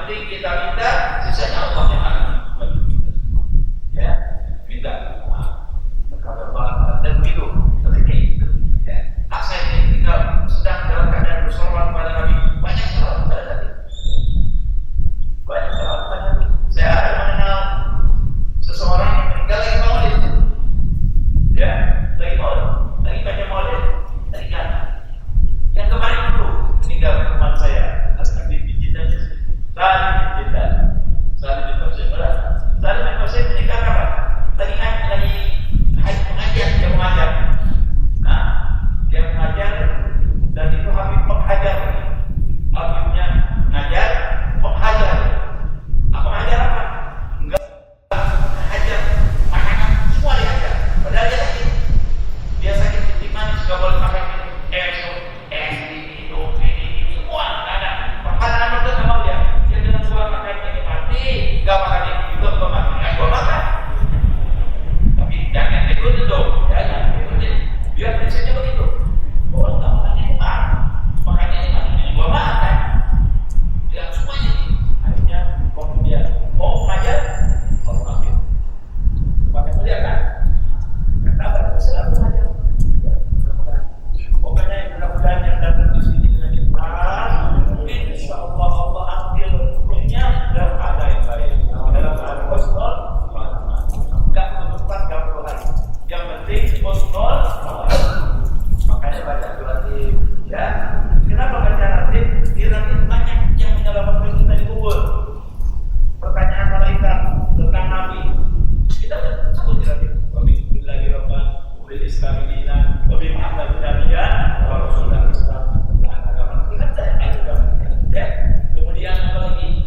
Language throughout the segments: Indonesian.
penting kita minta, sisanya Allah yang akan bagi kita. Ya, minta. Kalau Allah dan begitu, seperti itu. Ya, saya ini tinggal sedang dalam keadaan bersolat kepada Nabi. Banyak solat kepada Nabi. Banyak solat kepada Nabi. Saya ada mengenal seseorang yang meninggal lagi maulid. Ya, lagi maulid, lagi baca maulid, lagi kan. Yang kemarin dulu meninggal teman saya, Asnabi bin Jidan, Salim bin Jidan, Salim bin Qasim. Salim bin Qasim meninggal kapan? Lagi pengajian, dia mengajar. Nah, dia mengajar dan itu Habib penghajar. Habibnya mengajar, penghajar. Apa mengajar apa? Enggak mengajar makanan, semua diajar. Padahal dia sakit. Dia sakit di mana juga boleh makan ini, semua nggak ada. Makanan apa tuh sama dia? Dia dengan suara makan ini mati, nggak makan ini juga belum mati. Nggak gua makan. Tapi jangan ikutin dong, jangan ikutin. Biar prinsipnya begitu. Oh, nggak makan ini makannya ini gua makan. Dia semuanya ini. Akhirnya dia mengajar, mengambil. Pakai mulia kan? Kenapa kita selalu mengajar? Pokoknya mudah-mudahan yang datang di sini dengan ikhlas, insya Allah Allah ambil ruhnya dalam keadaan yang baik, dalam keadaan husnul khatimah. Enggak menemukan gabungan. Yang penting husnul khatimah. Makanya baca surat ya. Kenapa baca nanti? Di nanti banyak yang menyelamatkan kita di kubur. Pertanyaan malaikat tentang Nabi. Kita sebut nanti. Wabillahi rabban, wabil islamina, wabil Muhammadin nabiyyan, wa rasulullah Islam. Agama kita ya. Kemudian apa lagi?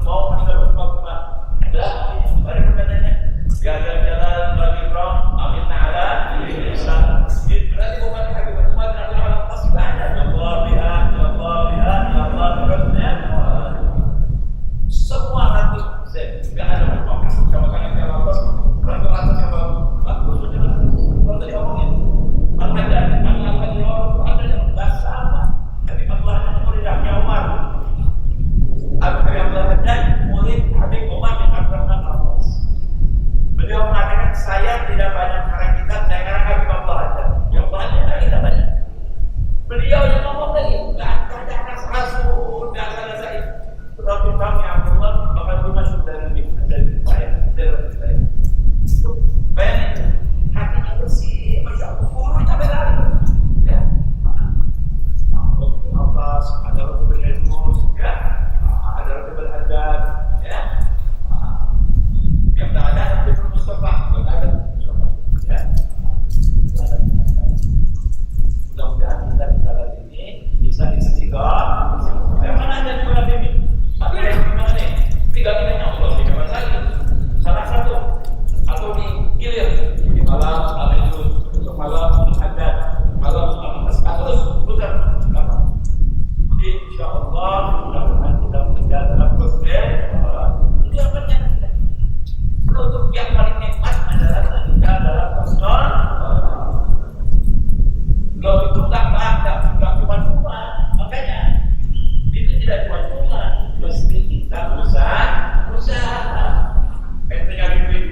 Mau meninggal Fatimah. Ada pertanyaannya. Gagal jalan bagi Rom, amin ta'ala di Islam. Berarti bukan Habib Muhammad Nabi Allah pasti ada. Ya Allah biha, ya Allah biha, ya Allah biha. Semua nanti enggak ada apa-apa. Kalau kalian kalau atas apa? Aku sudah. Kalau tadi omongin ada yang sama. Tapi Allah itu muridnya Umar. Abu Abdullah dan murid Habib Umar bin Abdurrahman Al-Abbas. Beliau mengatakan saya tidak banyak karang kitab, saya karang Habib Abdullah aja. Yang banyak karang kitab banyak. Beliau yang ngomong tadi, nggak ada anak rasul, nggak ada saya. Tetapi kami Abdullah bakal masuk dari saya. Bayangin, hatinya bersih, masya Allah, kita berlari. Ya, atas ada roti berhedmus, ya, ada roti berhadap, ya. Yang tak ada roti bermustafa, nggak ada mustafa, ya. Mudah-mudahan kita bisa lihat ini, bisa disediakan. Yang mana ada di bulan ini? Tapi yang gimana nih? 3 pilihan Allah, 3 lagi. Salah satu atau di gilir di malam itu untuk malam ada malam terus bukan apa? Insya Allah mudah-mudahan kita bekerja dalam proses itu yang penting. Untuk yang paling nikmat adalah kita dalam personal. Kalau itu nggak cuma makanya itu tidak cuma mesti kita berusaha. Nyari duit,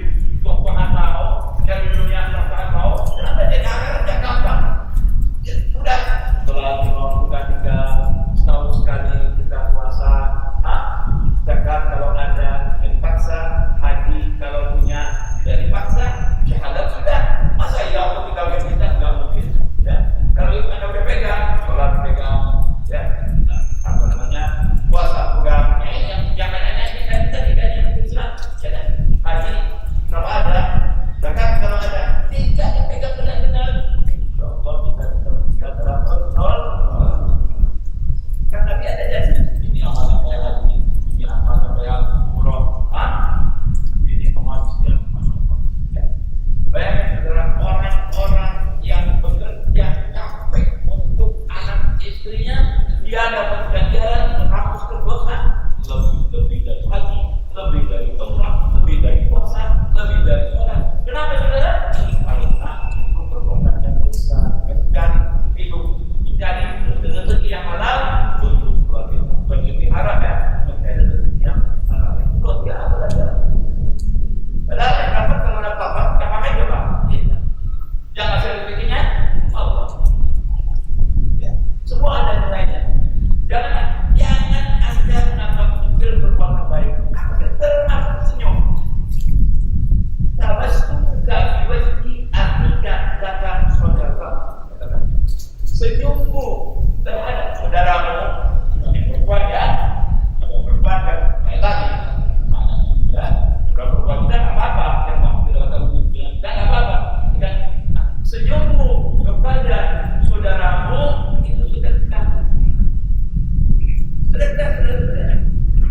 keuangan mau, nyari dunia keuangan mau, kenapa dia kerja gampang? Ya udah, setelah udah 3 setahun sekali kita puasa, zakat kalau ada, dipaksa, haji kalau punya, tidak dipaksa, syahadat sudah, masa ya Allah tinggal kita nggak mungkin, ya. Kalau itu anda udah pegang, sholat pegang, ya, apa namanya,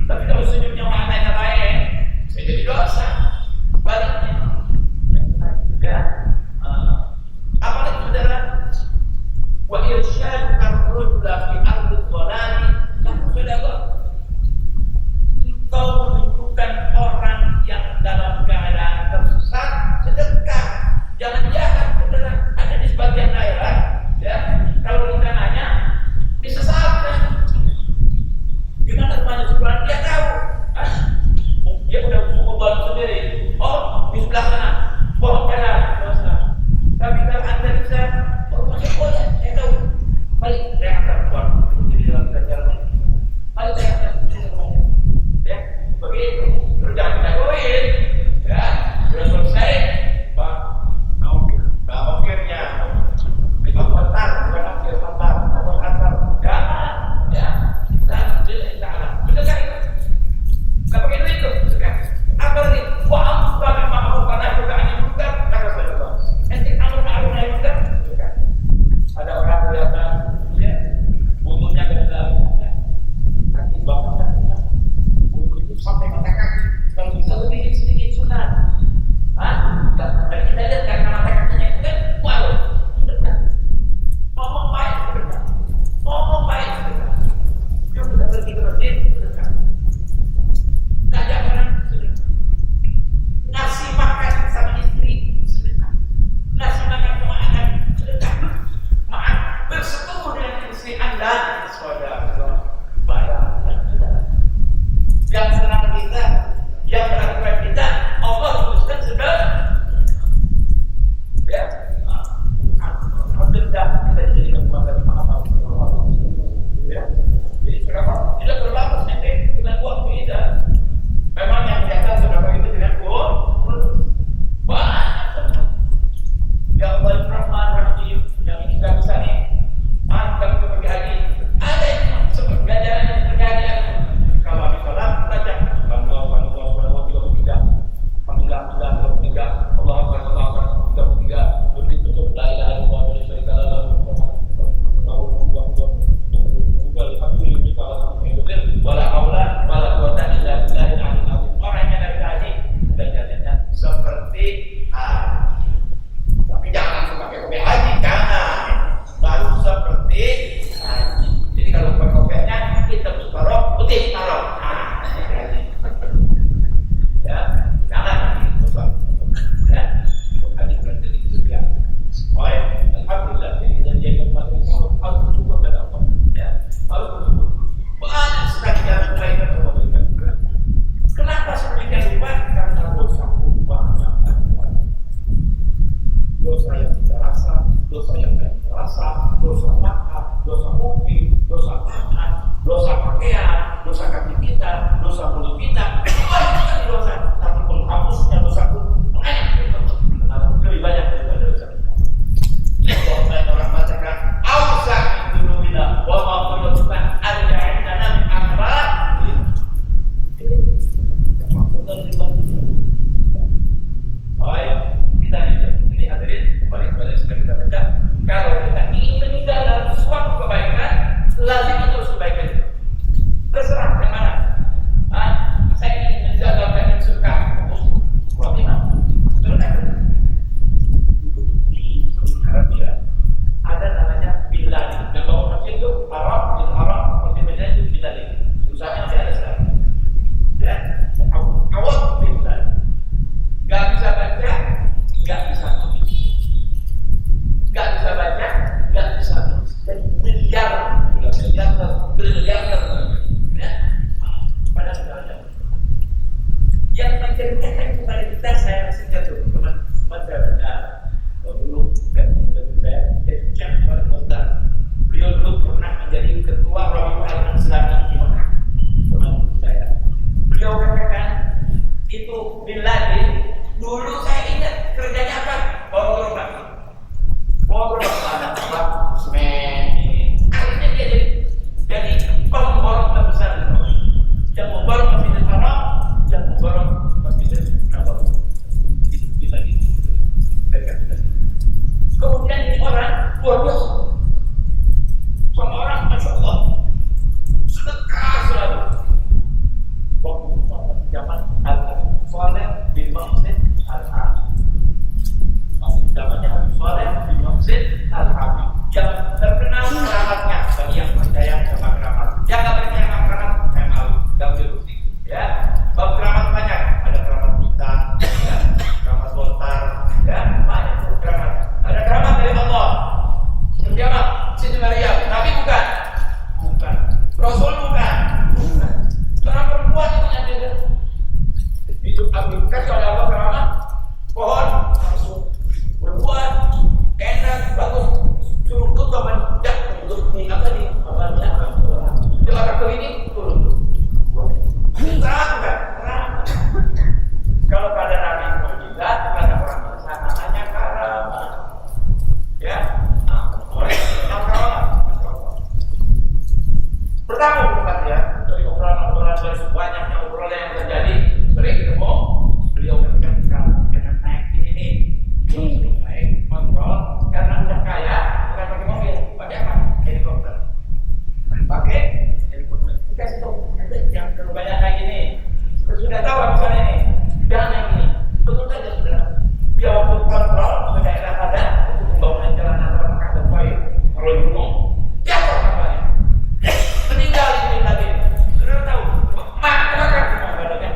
Tapi kalau senyumnya maknanya lain, saya jadi dosa. Baliknya, ya. Apalagi saudara, wa irsyadu ar-rajula fi ardi dhalali, saudara, engkau menunjukkan orang yang dalam keadaan tersesat sedekah. Jangan jahat, saudara. Ada di sebagian daerah, ya. Kalau kita nanya, disesatkan. Gimana rumahnya sebelah? Dia tahu. Dia udah bantu sendiri. Oh, di sebelah sana. Pohon jalan. Tapi kalau anda bisa, rumahnya ya, saya tahu. Balik, saya akan buat di dalam jalan. Balik, saya akan di rumahnya. Ya, begitu. Terus jangan kita goin. Ya, sudah selesai. Pak, ongkirnya. Itu kontak, bukan ongkir kontak. Kontak. Jangan. Ya. Betul kan itu? Gak pakai duit itu, kan? Apa lagi? Wa amsa memang mau karena juga hanya bukan kata saudara. Nanti alun-alun yang bukan, kan? Ada orang kelihatan, ya, bumbunya dalam, kaki bawah, bumbu itu sampai mata kaki. Kalau bisa lebih sedikit sunat, dan kita lihat karena mata kakinya itu kan, waduh, sedekah. Ngomong baik sedekah, ngomong baik sedekah. Dia sudah pergi ke masjid, sedekah. Ngajak orang, sedekah. Ngasih makan sama istri, sedekah. Ngasih makan sama anak, sedekah. Maaf, bersetubuh dengan istri anda, saudara, bayar dan saudara. Yang senang kita, yang melakukan kita, Allah tuliskan sedekah. Ya, alhamdulillah kita dijadikan keluarga maaf. Ya. Jadi berapa? Tidak berbatas nanti dengan uang tidak. Memang yang biasa berapa itu dengan uang banyak. Yang paling rahman rahim yang ini kita bisa nih. Kami pergi haji. Ada yang seperti pelajaran yang terjadi. Kalau habis salat baca Allah Akbar 33 berbit tutup la ilaha illallah wa la syarika lahu wala haula wala quwwata illa billahil aliyyil azim. Orangnya dari haji belajarnya seperti tapi jangan langsung pakai kopi haji, jangan. Baru seperti haji. Jadi kalau pakai kopinya kita taruh putih taruh. Ya, jangan ya. Haji berarti itu ya. Baik, alhamdulillah kita jadi umat Islam harus bersyukur pada Allah. Ya, harus bersyukur. Banyak sekali yang mulai memberikan. Kenapa sedemikian rupa? Karena dosa banyak. Dosa yang tidak rasa, dosa yang tidak terasa, dosa makan, dosa kopi, dosa makan, dosa pakaian, dosa kaki kita, dosa mulut kita. Banyak sekali dosa, tapi penghapusnya dosa itu banyak. Lebih banyak daripada dosa. Orang bacakan awsaq dulu bila wa maghfiratukan al-ja'idana min akbar. Baik, kita ini hadirin kembali kepada yang sudah kita baca. Kalau kita ingin meninggal dalam suatu kebaikan, lazim terus kebaikan itu. Terserah yang mana. Saya ingin meninggal dalam keadaan surga. Bagaimana? Terus Rasul bukan. Seorang perempuan itu yang beda. Diberikan oleh Allah karena pohon langsung berbuah enak bagus. Suruh tutup menjak untuk di apa di awalnya celaka ini turun. Terang. Kalau pada Nabi mukjizat, pada orang biasa namanya karamah. Ya, orang yang karamah. Pertama bukan ya, dari obrolan dari banyaknya obrolan yang terjadi, sering ketemu beliau ketika naik ini naik kontrol karena udah kaya, bukan pakai mobil, pakai apa? Helikopter. Pakai helikopter. Kasih tahu, yang kebanyakan kayak gini, sudah tahu misalnya ini, jangan yang ini, betul saja sudah. Dia waktu kontrol, sudah ada untuk pembangunan jalan antara Mekah dan Taif, kalau di gunung, jatuh kapalnya. Meninggal ini tadi, sudah tahu, makan semua badannya,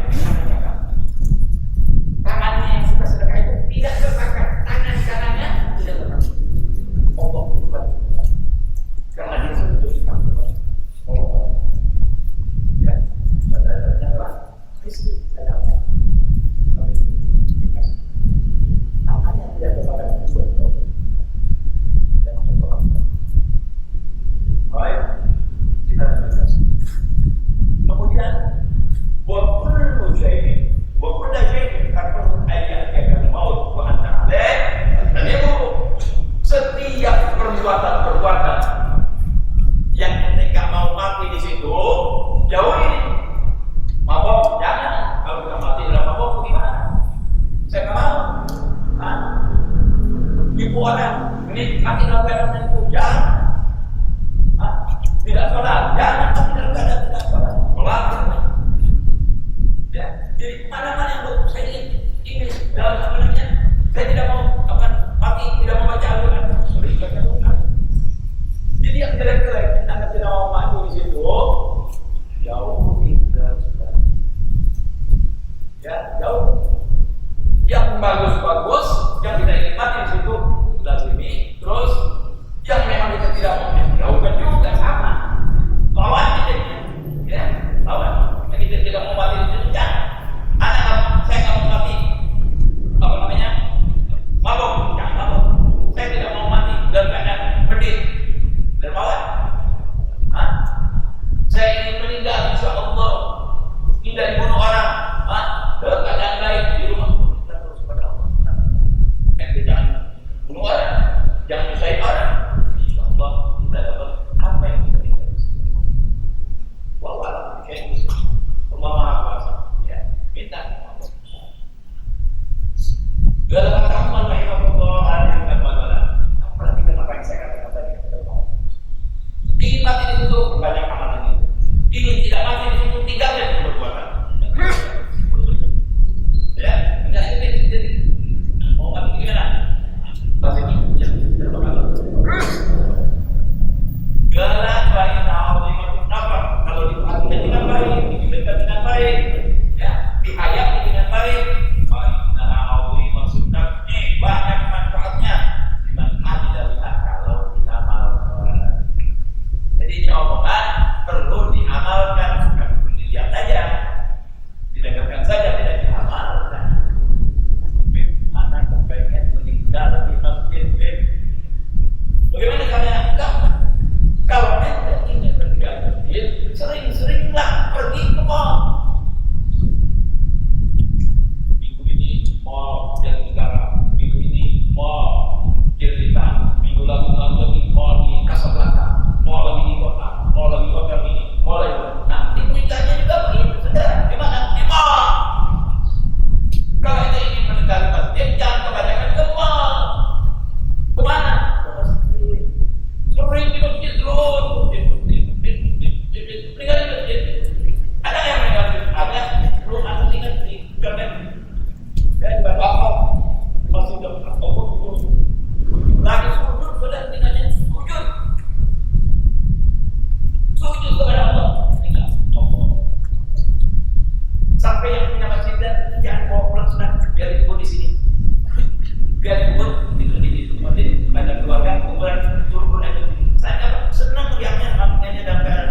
tangannya yang suka sedekah itu tidak terbakar, tangan kanannya tidak terbakar. Allah bukan, karena dia sudah hitam. Oh, ya, badannya adalah Kristi dalam tangannya tidak terbakar. Baik. Kemudian وكل شيء كفر أياتك الموت وأنت عليه setiap perbuatan yang ketika mau mati di situ jauhi mabok, jangan. Kalau kita mati dalam mabok gimana? Saya nggak mau. Ibu orang ini mati dalam keadaan itu jangan. Tidak sholat, jangan mati dalam keadaan tidak sholat. Ya, jadi mana-mana yang saya ingin dalam sebenarnya saya tidak mau akan mati, tidak mau baca Al-Quran. Jadi yang jelek-jelek anda tidak mau mati di situ, jauh tinggal sudah. Ya, jauh. Yang bagus-bagus, yang tidak ingin mati di situ, lazimi. Terus yang memang kita tidak mau jauhkan juga sama. Lawan kita, ya, lawan. Yang kita tidak mau mati di situ, jangan. Saya nggak mau mati. Apa namanya? Mabok, jangan mabok. Saya tidak mau mati dalam keadaan pedih dan lawan. Saya ingin meninggal, insya Allah. Tidak dibunuh orang. Dalam keadaan baik di rumah. Kita terus kepada Allah. Jangan bunuh orang, jangan nyusahin orang. Insya Allah kita dapat apa yang kita inginkan. Wallahu a'lam. Allah Maha Kuasa. Ya, minta. Dalam amal rahimahullah alaihi wa sallam. Perhatikan apa yang saya katakan tadi. Ingin mati di situ banyak amalan itu. Ingin tidak mati di situ tinggalkan perbuatan. Ya, enggak ini. Mau mati gimana? Pasti jangan terbakar. Galak baik tahu apa? Kalau diperhatikan dengan baik, dipikirkan dengan baik, ya, dihayati dengan baik. Banyak manfaatnya dimanfaati dari kalau kita amalkan. Jadi jawaban perlu diamalkan, bukan dilihat saja, didengarkan saja, tidak diamalkan. Anak sebaiknya meninggal di masjid. Bagaimana caranya? Kalau anda ingin meninggal di masjid, sering-seringlah pergi ke mall. Minggu ini mall Jalan Negara. Mall Jirita, minggu lalu lagi mall di Casablanca, mall lagi di kota, mall lagi hotel ini, mall itu. Nanti beritanya juga begitu, saudara. Di mana? Di mall. Kalau anda ingin meninggal masjid, jangan kebanyakan ke mall. Kemana? Ke masjid. Sering di masjid terus. Meninggal di masjid. Ada yang meninggal di masjid? Ada. Belum ada tinggal di internet. Dan bapak masih dapat lagi sujud sudah tinggalnya sujud kepada Allah tinggal sampai yang punya masjid dan jangan bawa pulang sudah biar dikubur di sini, biar dikubur di masjid ada keluarga kuburan turun aja. Saya senang lihatnya dalam keadaan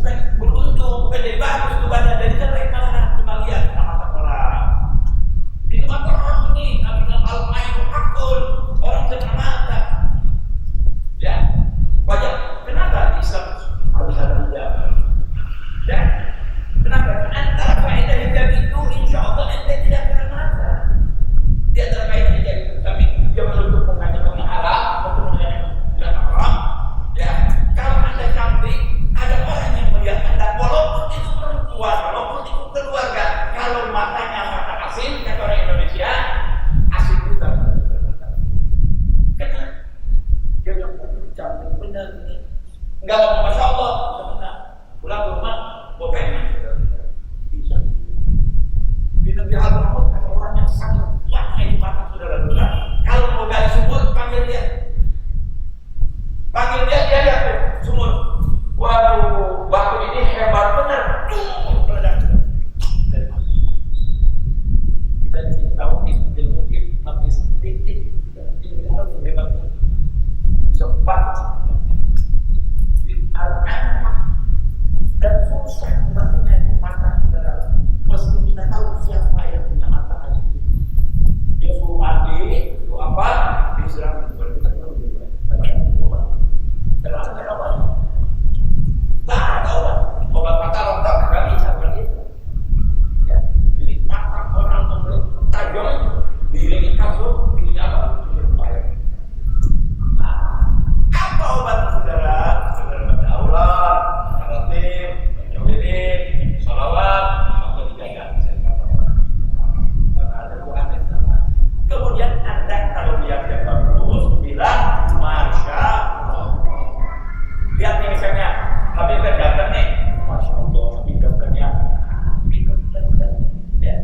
bukan beruntung, bukan jadi bagus itu badan, jadi jelek malah cuma lihat mata orang. Di mata orang ini, nabi al-ainu hakun, orang kena mata. Ya, banyak. Kenapa Islam harus ada hijab? Ya, kenapa? Antara faedah hijab itu, insya Allah anda tidak kena mata. Di antara faedah hijab itu, tapi dia menutup mukanya karena haram, menutup mukanya karena haram. Ya, kalau anda cantik, ada orang yang melihat anda, walaupun itu perempuan, walaupun itu keluarga, kalau matanya mata asin, kata orang Indonesia, asin juga. Kenapa? Dia bilang, cantik benar ini. Enggak ngomong Masya Allah, benar. Pulang ke rumah, bopeng. Bisa. Di negeri Al-Mahmud, ada orang yang sangat kuat di mata saudara-saudara. Kalau mau gali sumur, panggil dia. Panggil dia, dia lihat tuh, sumur. Waduh, batu ini hebat benar. Meledak. Dari mana? Kita di sini tahu mungkin tapi sedikit. Ini harus hebat. Cepat. Al-anak dan susah membatinya itu mata saudara. Mesti kita tahu siapa yang punya mata itu. Dia suruh mandi, itu apa? Disiram itu kita tahu juga. Kalau ada obat, tak ada obat. Obat mata rontok nggak bisa seperti itu. Ya, jadi mata orang membeli tajam, diiringi kasur, ini apa? Apa obat saudara? Saudara Allah, Al-Fatih, Al-Jawidin, Salawat, atau dijaga. Karena ada Tuhan yang sama. Kemudian anda kalau lihat yang bagus, bilang Masya Allah. Lihat nih misalnya, Habib kan datang nih, Masya Allah, Habib datangnya, ya,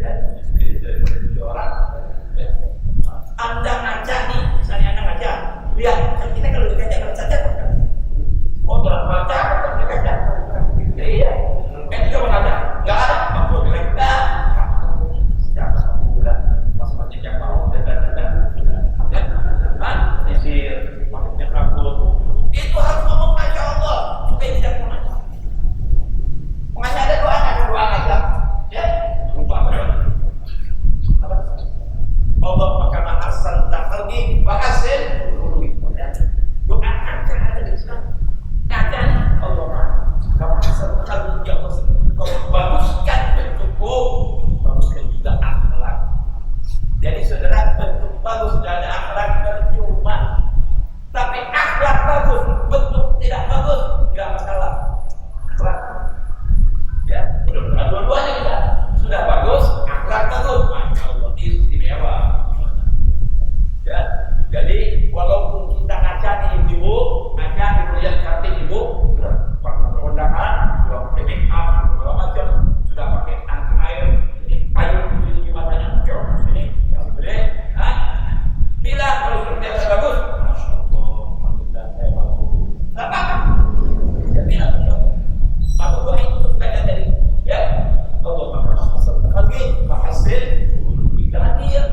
dan dari orang. Anda ngaca nih, misalnya anda ngaca, lihat, kita kalau dikaca kalau saja oh dalam baca atau dikaca iya kan juga mengaca nggak ada mampu mereka siapa bulan masing-masing yang mau dan kan disir maksudnya rambut itu harus ngomong Masya Allah supaya tidak mengaca mengaca ada doa aja ya lupa apa Allah maka asal tak pergi bahasin doa akan ada di sana. Kadang Allah kamu asal kalau dia kau baguskan bentukku, baguskan juga akhlak. Jadi saudara bentuk bagus dan akhlak percuma. Tapi akhlak bagus, bentuk tidak bagus, tidak masalah. Akhlak, ya, mudah-mudahan dua-duanya kita sudah bagus, akhlak bagus, Masya Allah istimewa. Ya, jadi walaupun kita ngaca nih ibu, ngaca ibu yang cantik ibu, sudah pakai perundangan, sudah pakai make up, segala macam, sudah pakai anti air, ini air di matanya, jauh sini, yang gede, bila kalau sudah bagus, Masya Allah, alhamdulillah saya bagus, nggak apa-apa, ya bilang aku doa itu supaya dari, ya, Allah maka hasil lagi, hasil, jangan dia.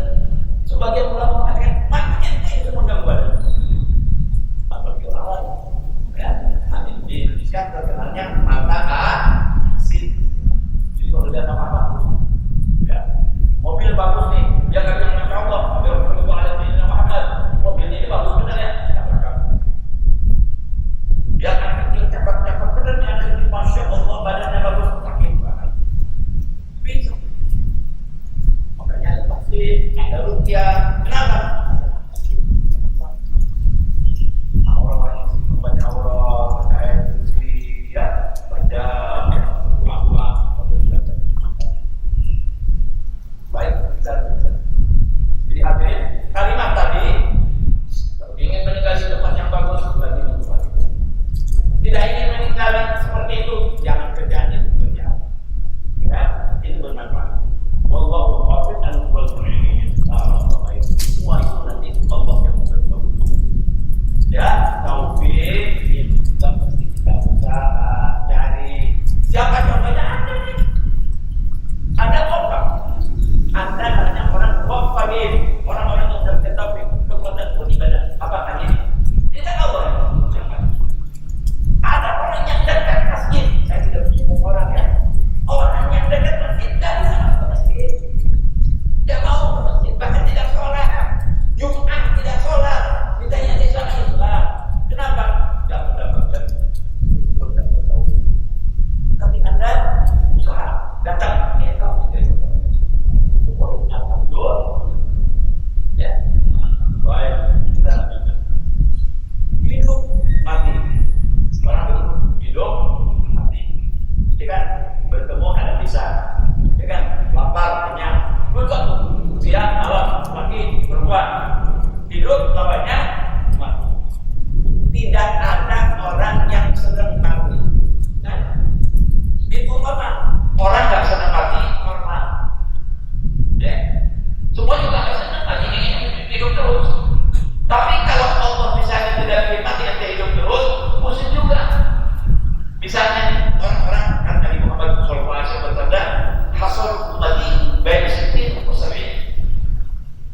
Sebagian ulama mengatakan makin itu mengganggu atau orang ya nanti di Indonesia terkenalnya mata asin. Jadi kalau lihat apa ya mobil bagus nih dia nggak bilang Masya Allah mobil itu ada di Muhammad mobilnya ini bagus benar ya dia akan kecil cepat benar nih ada di Masya Allah badannya bagus sakit banget bisa makanya ada vaksin ada rupiah kenapa? Orang yang membaca Allah baca ayat kursi ya baca doa-doa baik jadi hadirin kalimat tadi kalau ingin meninggal di tempat yang bagus berarti tempat itu tidak ingin meninggal seperti itu jangan kerjaan itu kerjaan ya itu bermanfaat wallahu muwaffiq al-muwaffiqin semua itu nanti Allah yang memberitahu ya taufik kita mesti kita usaha cari siapa contohnya anda nih anda kompak anda hanya orang kompak orang-orang yang terkait taufik kekuatan beribadah apa kan ini kita tahu ada orang yang dekat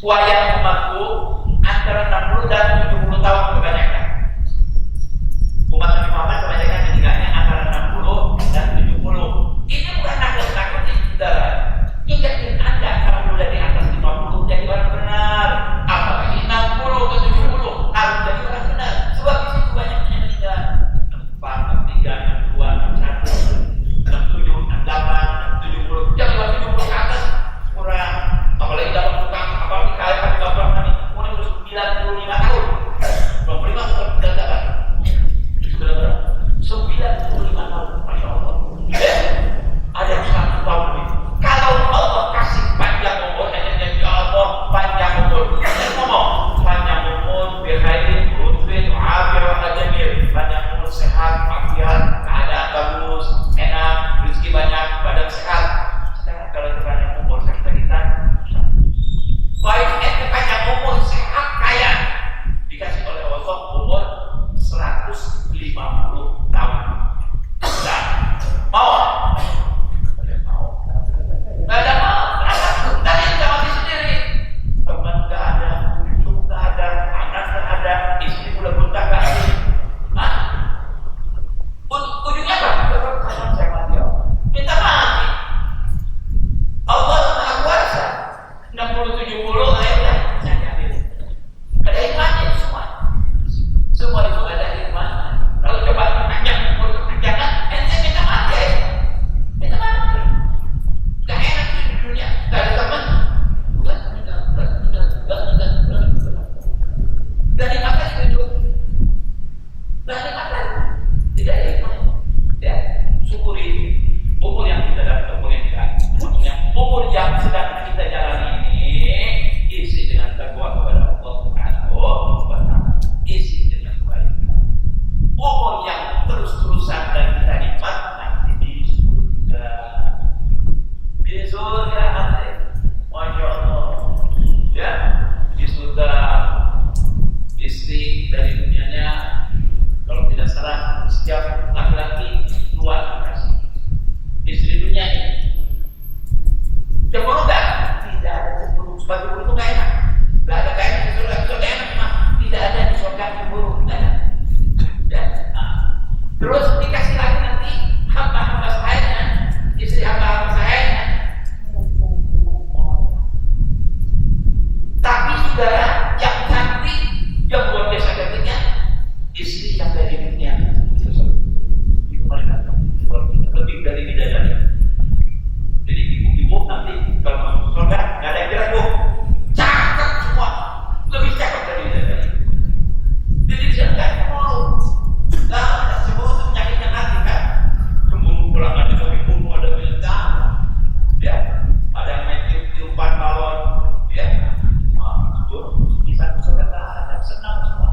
wayang umatku antara 60 dan 70 tahun kebanyakan. Umat Nabi Muhammad kebanyakan meninggalnya antara 60 dan 70. Ini bukan nakut-nakutin saudara. Ingatin Anda kalau sudah di atas 50 jadi orang benar. Apalagi 60 ke 70 harus jadi orang benar. Sebab di situ banyak yang meninggal. 4, 3, 2, 1, 67, 68, 70. Yang 70 ke atas kurang. Apalagi dalam tukang, apalagi kaya di bawah kami umur 95 tahun. 25 tahun sudah dapat. Sudah berapa? 95 tahun. Masya Allah. Ada yang 100 tahun lebih. Kalau Allah kasih panjang umur, ya Allah panjang umur. Saya ngomong panjang umur, berkaitan rutbin, afir, ajamir, panjang umur sehat, afiat, keadaan bagus, enak, rezeki banyak, badan sehat. Sekarang kalau panjang umur kita baik panjang umur sehat kaya dikasih oleh Allah umur 150 tahun. Nah, mau? Nggak ada mau. Tadi kita mati sendiri. Teman nggak ada, cucu nggak ada, anak nggak ada, istri udah buta nggak ada. Hah? Ujungnya apa? Kapan saya mati? Kita mati. Allah Maha Kuasa. 60-70 aja saya ambil. Ada hikmahnya semua. Semua itu ada hikmahnya. Kalau coba panjang umur kepanjangan, ente minta mati ya. Minta mati. Gak enak di dunia. Gak ada teman. Gak dimakan hidup. Gak dimakan. Tidak ada hikmahnya. Ya, syukuri umur yang kita dapat, umur yang kita umur yang sedang kita jalani ini isi dengan takwa kepada Allah Subhanahu wa Ta'ala, isi dengan kebaikan. Umur yang terus-terusan dan kita nikmat nanti di surga. Di surga nanti, Masya Allah. Ya, di surga istri dari dunianya kalau tidak salah setiap laki-laki keluar kasih istri dunia ini. Cemburu enggak? Tidak ada cemburu. Sebab cemburu itu enggak enak. Enggak ada kayak di surga. Surga enak mah. Tidak ada di surga cemburu. Enggak ada. Dan, terus dikasih lagi nanti hamba-hamba sahayanya, istri hamba-hamba sahayanya. Tapi saudara yang cantik, yang luar biasa cantiknya, istri yang dari dunia. Lebih dari bidadari. Jadi ibu-ibu nanti kalau masuk surga nggak ada yang bilang bu, cakep semua, lebih cakep dari bidadari. Jadi dia nggak cemburu. Nah, cemburu itu penyakitnya hati kan. Cemburu pulang ada kami bunuh ada bintang, ya, ada yang main tiupan balon, ya, itu bisa surga nggak ada, senang semua.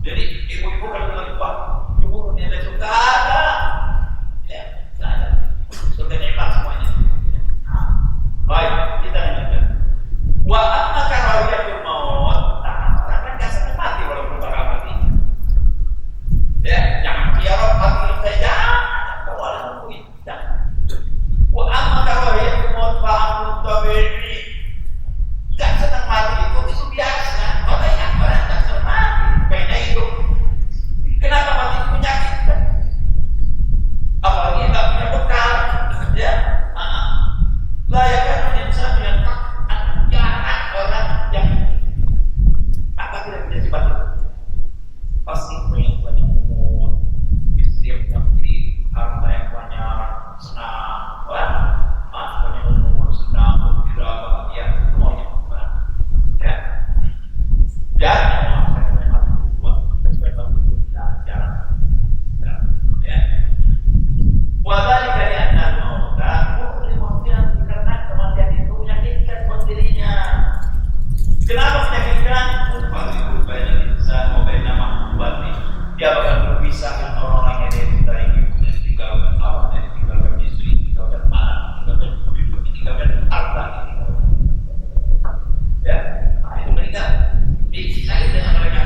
Jadi ibu-ibu kalau bilang wah cemburu dia ada suka ada. Ya, nggak ada. Surga nikmat semuanya. Baik, kita lanjutkan. Wa amma karahiyatul maut. Orang kan nggak senang mati walaupun bakal mati. Ya, jangan biarkan mati saja. Kau ada nungguin. Wa amma karahiyatul maut fa'amrun tabi'i. Nggak senang mati itu biasa. Orang nggak senang mati. Kayaknya hidup. Kenapa mati itu menyakitkan? Apalagi tak punya bekal, ya. Layakkan insan yang jarang orang yang apa tidak punya sifat itu. Pasti punya banyak umur, istri yang cantik, harta yang banyak, senang, banyak umur, senang, gembira, bahagia, semuanya, ya. Dan wadali kalian mau tak mungkin karena kematian itu menyakitkan buat dirinya. Kenapa menyakitkan? Kalau banyak insan mau banyak nama buat dia bakal berpisah dengan orang-orang yang dia cintai, ditinggalkan awak, ditinggalkan istri, ditinggalkan anak, ditinggalkan cucu, ditinggalkan harta, ya, itu meninggal. Disisain dengan mereka.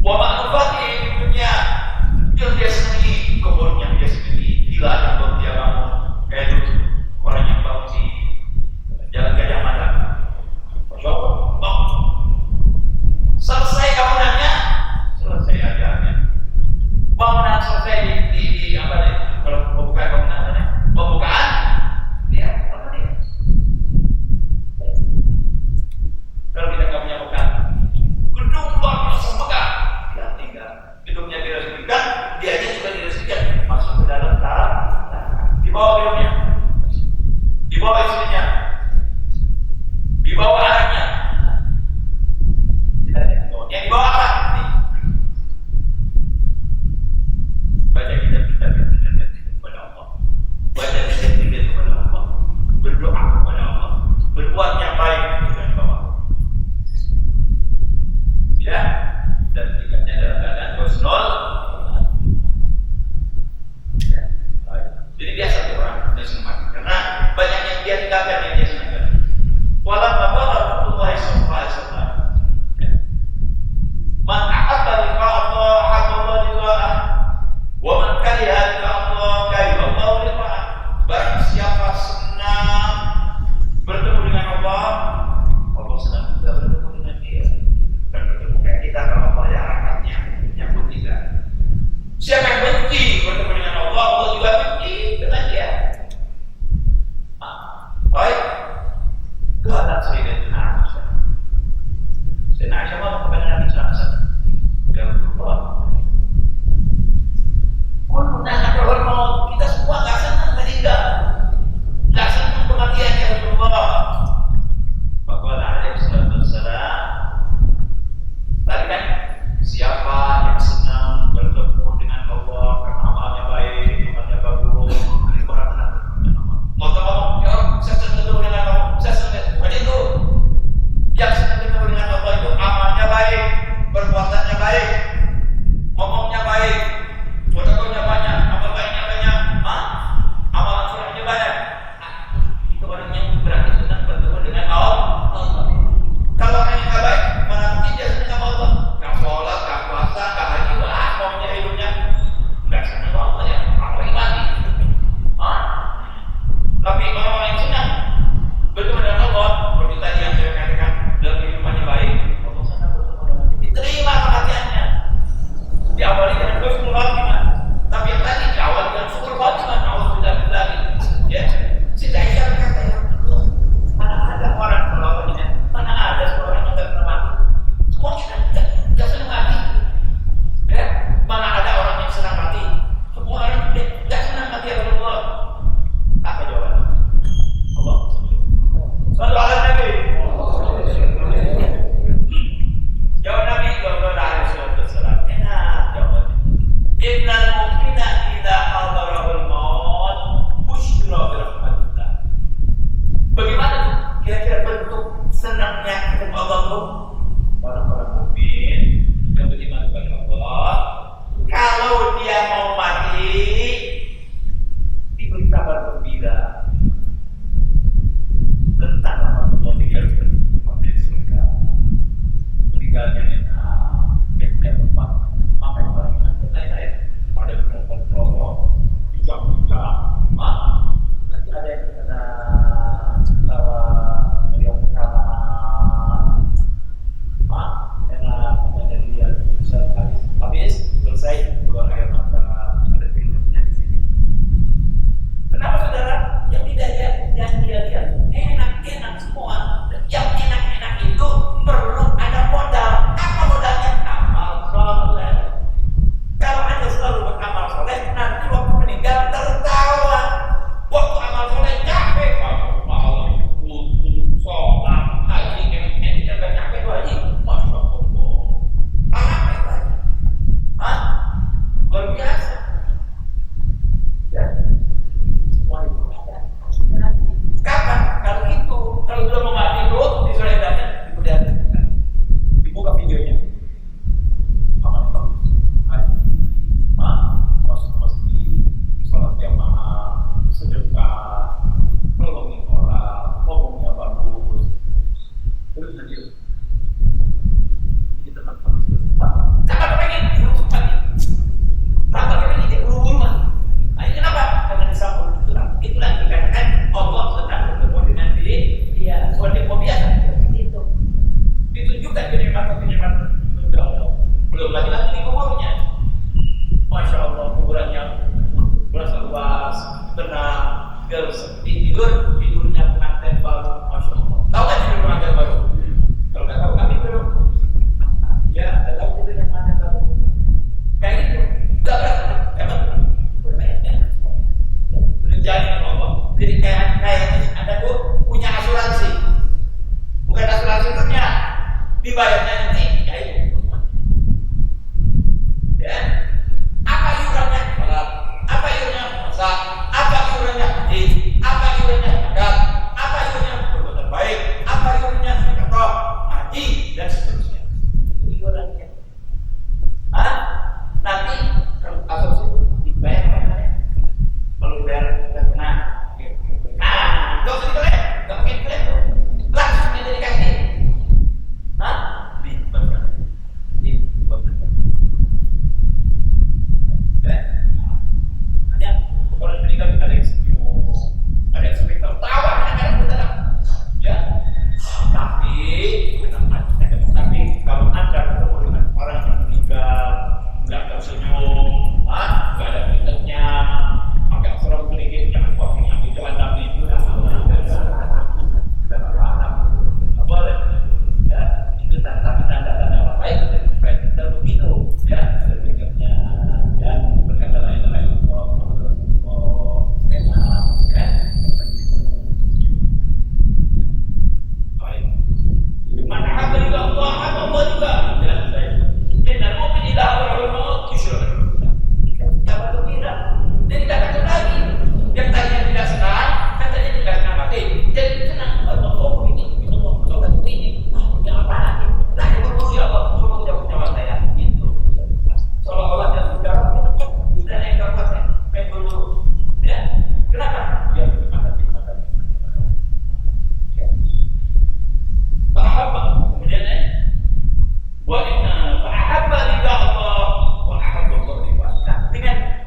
Wa ma'rufati dunia yang dia senangi, kebun yang dia senangi. Gila yang baru dia bangun kayak dulu orang yang bangun di Jalan Gajah Mada, Siapa yang benci bertemu dengan Allah, Allah juga benci dengan dia. Baik, keadaan Sayyidatina Aisyah. Sayyidatina Aisyah mau kepada Nabi SAW. Dia berdoa. Kalau kita semua nggak senang meninggal, nggak senang kematian ya Rasulullah. Maka Nabi SAW tadi kan, siapa yang senang bertemu dengan Allah karena amalnya baik, amalnya bagus, ini orang senang bertemu dengan Allah. Mau tahu, ya saya senang bertemu dengan Allah, saya senang. Bukan itu. Yang senang bertemu dengan Allah itu amalnya baik, perbuatannya baik, ngomongnya baik, fotonya banyak, amal baiknya banyak, amalan solehnya banyak. Itu orang yang berarti senang bertemu dengan Allah. Kalau hanya nggak baik, mana mungkin dia senang sama Allah? Nggak sholat, nggak puasa, nggak haji, maunya hidupnya nggak senang sama Allah ya, apalagi mati. Tapi orang yang senang bertemu dengan Allah, seperti tadi yang saya katakan, dalam kehidupannya baik, Allah senang bertemu dengan dia. Diterima kematiannya. Diawali dengan husnul khatimah, tapi yang tadi diawali dengan syukur khatimah. Alhamdulillah lagi. Ya, Siti Aisyah berkata, ya Allah, mana ada orang melawannya, mana ada seorang yang tidak pernah mati. Semua kita tidak senang mati. Ya, mana ada orang yang senang mati. Semua orang tidak senang mati ya Allah. Apa jawabannya? Allah. Sallu ala Nabi. Jawab Nabi Muhammad SAW. Enak jawabannya. Innal mu'mina idza hadarahul maut busyra bi rahmatillah. Bagaimana tuh kira-kira bentuk senangnya ketemu Allah tuh? Orang-orang mukmin yang beriman kepada Allah, kalau dia mau mati diberi kabar gembira tentang rahmatullah di surga. Meninggalnya enak, dia tempat apa yang orang iman lain-lain pada kelompok-kelompok juga nanti ada yang kena melihat perkara enak dari dia bisa habis selesai keluar air mata, ada filmnya di sini. Kenapa saudara? Yang tidak lihat, yang tidak lihat enak-enak semua. Yang enak-enak itu perlu ada modal. Apa modalnya? Amal soleh. Kalau Anda selalu beramal soleh, nanti waktu meninggal tertawa. Waktu amal soleh capek, malam sholat, haji, tidak capek itu haji. Masya Allah. Apa itu haji? Luar biasa. Ya. Semua itu ada. Kapan? Kalau itu, kalau belum mau mati itu, disoledannya, kemudian dibuka videonya. Aman bagus. Masuk masjid, sholat jamaah, sedekah, nolongin orang, ngomongnya bagus. Terus nanti jadi teman-teman siapa kepengen untuk mati? Siapa kepengen jadi rumah? Nah ini kenapa? Karena disambung itulah yang dikatakan Allah sedang bertemu dengan dia. Soal dia biasa itu ditunjukkan kenikmatan-kenikmatan belum lagi di kuburnya. Masya Allah, kuburannya berasa luas, tenang, tidurnya pengantin baru. Masya Allah. Tahu kan tidur pengantin baru? Kalau nggak tahu kami belum. Ya, ada tahu tidurnya pengantin baru. Kayak gitu. Nggak berasa, emang berjalan dengan Allah. Jadi kayak Anda tuh punya asuransi, bukan asuransi hidupnya, dibayarnya nanti, ya itu. Ya, apa iurannya? Apa iurannya? Masak. Apa iurannya? Haji. Apa iurannya? Zakat. Apa iurannya? Perbuatan baik. Apa iurannya? Sedekah, haji dan seterusnya. Itu iurannya. Nanti kalau asuransi dibayar apa namanya? Kalau dibayar nggak kena. Nggak usah diklaim, nggak mungkin klaim tuh. Langsung dia dikasih.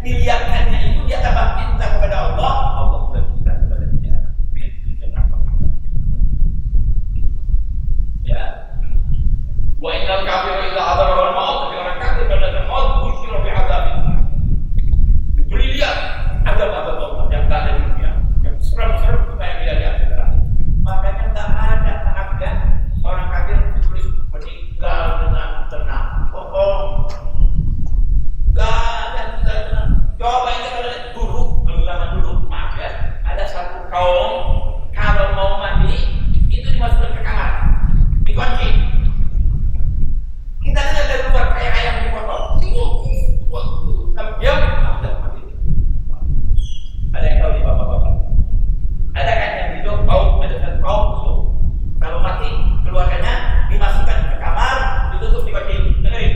dilihatkannya itu dia tambah cinta kepada Allah, Allah juga cinta kepada dia. Ya. Wa innal kafira idza hadara al-maut, tapi orang kafir pada datang maut busyira bi adzabin. Diberi lihat azab-azab Allah yang tak ada di dunia, yang serem-serem supaya dia lihat di akhirat. Makanya tak ada harga orang kafir ditulis meninggal dengan tenang. Bohong. Gak ada meninggal tenang. Coba ini kalau lihat dulu, zaman dulu, maaf ya, ada satu kaum kalau mau mandi itu dimasukkan ke kamar, dikunci. Kita lihat dari luar kayak ayam dipotong. Diam, udah mati. Ada yang tahu di bapak-bapak? Ada kan yang hidup kaum ada satu kaum itu kalau mati keluarganya dimasukkan ke kamar, ditutup dikunci. Dengerin.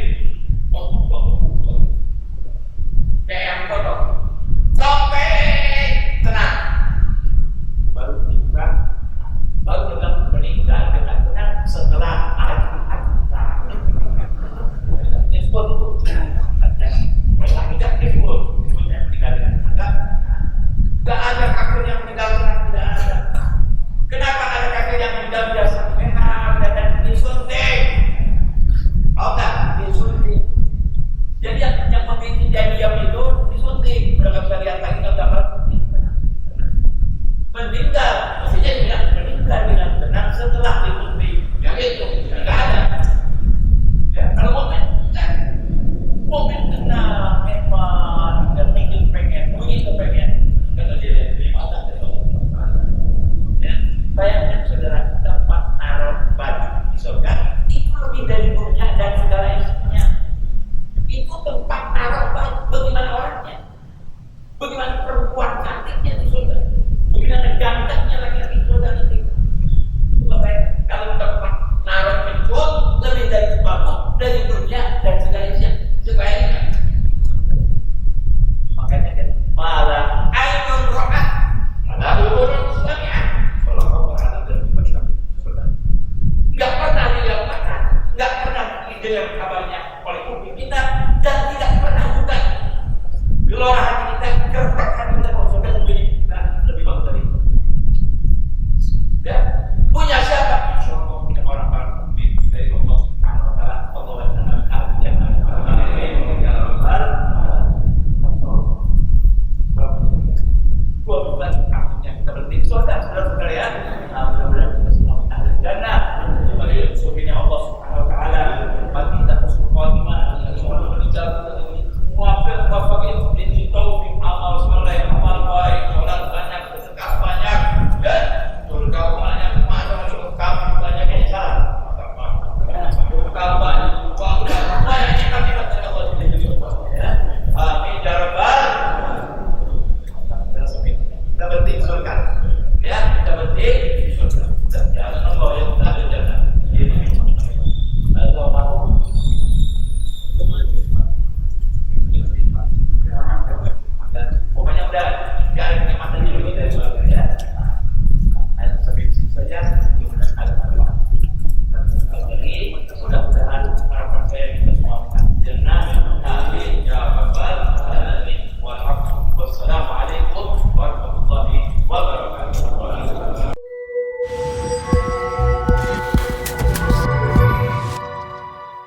Kayak ayam dipotong. Sampai tenang. Baru dibuka, baru bilang meninggal dengan tenang setelah disebut tidak disebut meninggal dengan tenang. Gak ada kafir yang meninggal tenang, tidak ada. Kenapa ada kafir yang meninggal biasa? Memang dan disuntik. Oh enggak, disuntik. Jadi yang memiliki diam itu disuntik. Mereka bisa lihat lagi gambar meninggal, maksudnya bilang meninggal dengan tenang setelah disuntik. Ya itu tidak ada. Ya, kalau momen tenang, hemat, dan ingin pengen, bunyi kepengen, kalau dia dari mata dari Allah. Ya, bayangkan saudara tempat naruh baju di surga itu lebih dari dunia dan segala isinya. Itu tempat naruh baju. Bagaimana orangnya? Bagaimana perempuan cantiknya di surga? Bagaimana gantengnya laki-laki surga itu? Kalau tempat naruh itu lebih dari sesuatu dari dunia dan segala isinya. Sebaiknya makanya kan malah ainun ro'at ada hubungan sebagian kalau kau berada dalam perjalanan nggak pernah dilakukan, nggak pernah didengar kabarnya oleh publik kita dan tidak pernah juga gelora hati